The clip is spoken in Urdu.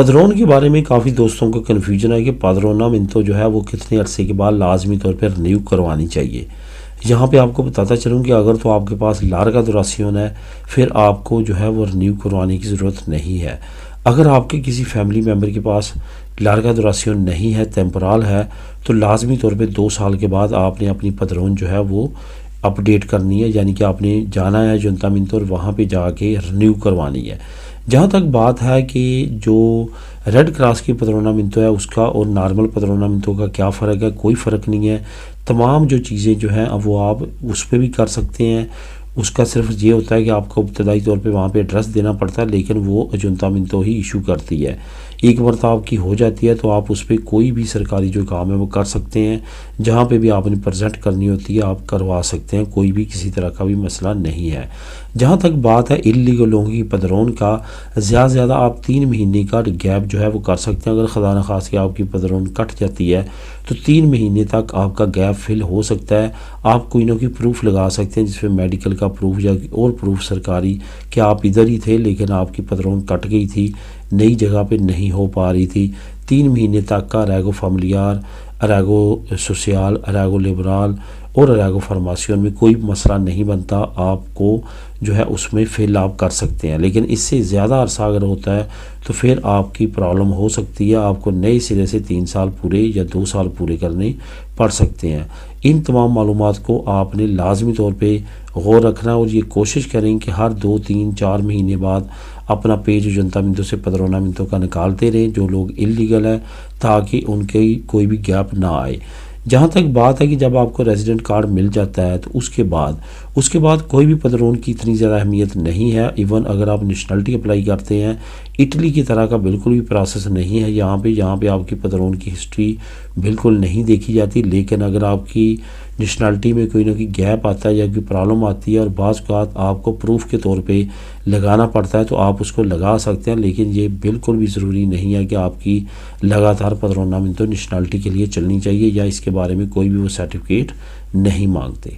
پدرون کے بارے میں کافی دوستوں کو کنفیوژن ہے کہ پادرونامنتو جو ہے وہ کتنے عرصے کے بعد لازمی طور پر رینیو کروانی چاہیے۔ یہاں پہ آپ کو بتاتا چلوں کہ اگر تو آپ کے پاس لارگا دوراسیون ہے پھر آپ کو جو ہے وہ رینیو کروانے کی ضرورت نہیں ہے۔ اگر آپ کے کسی فیملی ممبر کے پاس لارگا دوراسیون نہیں ہے، ٹیمپورال ہے، تو لازمی طور پہ 2 سال کے بعد آپ نے اپنی پدرون جو ہے وہ اپڈیٹ کرنی ہے، یعنی کہ آپ نے جانا ہے جنتامنتو اور وہاں پہ جا کے رینیو کروانی ہے۔ جہاں تک بات ہے کہ جو ریڈ کراس کی پدرونامنتو ہے اس کا اور نارمل پدرونامنتو کا کیا فرق ہے، کوئی فرق نہیں ہے۔ تمام جو چیزیں جو ہیں وہ آپ اس پہ بھی کر سکتے ہیں۔ اس کا صرف یہ ہوتا ہے کہ آپ کو ابتدائی طور پہ وہاں پہ ایڈریس دینا پڑتا ہے، لیکن وہ جنتامنتو ہی ایشو کرتی ہے۔ ایک مرتبہ آپ کی ہو جاتی ہے تو آپ اس پہ کوئی بھی سرکاری جو کام ہے وہ کر سکتے ہیں، جہاں پہ بھی آپ نے پریزنٹ کرنی ہوتی ہے آپ کروا سکتے ہیں، کوئی بھی کسی طرح کا بھی مسئلہ نہیں ہے۔ جہاں تک بات ہے اللیگل لوگوں کی پدرون کا، زیادہ سے زیادہ آپ 3 مہینے کا گیپ جو ہے وہ کر سکتے ہیں۔ اگر خدا نخواست کہ آپ کی پدرون کٹ جاتی ہے تو 3 مہینے تک آپ کا گیپ فل ہو سکتا ہے۔ آپ کوئی نہ کوئی پروف لگا سکتے ہیں، جس میں میڈیکل کا پروف یا اور پروف سرکاری کہ آپ ادھر ہی تھے لیکن آپ کی پدرون کٹ گئی تھی، نئی جگہ پہ نہیں ہو پا رہی تھی۔ 3 مہینے تک کا ریگو فیملیار، ریگو سوسیال، ریگو لیبرال اور ریگو فارماسیون میں کوئی مسئلہ نہیں بنتا، آپ کو جو ہے اس میں فل آپ کر سکتے ہیں۔ لیکن اس سے زیادہ عرصہ اگر ہوتا ہے تو پھر آپ کی پرابلم ہو سکتی ہے، آپ کو نئے سرے سے 3 سال پورے یا 2 سال پورے کرنے پڑ سکتے ہیں۔ ان تمام معلومات کو آپ نے لازمی طور پہ غور رکھنا اور یہ کوشش کریں کہ ہر 2، 3، 4 مہینے بعد اپنا پیج جنتامنتو سے پدرونامنتو کا نکالتے رہیں جو لوگ اللیگل ہے، تاکہ ان کے کوئی بھی گیپ نہ آئے۔ جہاں تک بات ہے کہ جب آپ کو ریزیڈنٹ کارڈ مل جاتا ہے تو اس کے بعد کوئی بھی پدرون کی اتنی زیادہ اہمیت نہیں ہے۔ ایون اگر آپ نیشنلٹی اپلائی کرتے ہیں، اٹلی کی طرح کا بالکل بھی پروسیس نہیں ہے یہاں پہ آپ کی پدرون کی ہسٹری بالکل نہیں دیکھی جاتی۔ لیکن اگر آپ کی نیشنلٹی میں کوئی نہ کوئی گیپ آتا ہے یا کوئی پرابلم آتی ہے اور بعض اوقات آپ کو پروف کے طور پہ لگانا پڑتا ہے تو آپ اس کو لگا سکتے ہیں، لیکن یہ بالکل بھی ضروری نہیں ہے کہ آپ کی لگاتار پدرونامنتو نیشنلٹی کے لیے چلنی چاہیے، یا اس کے بارے میں کوئی بھی وہ سرٹیفکیٹ نہیں مانگتے۔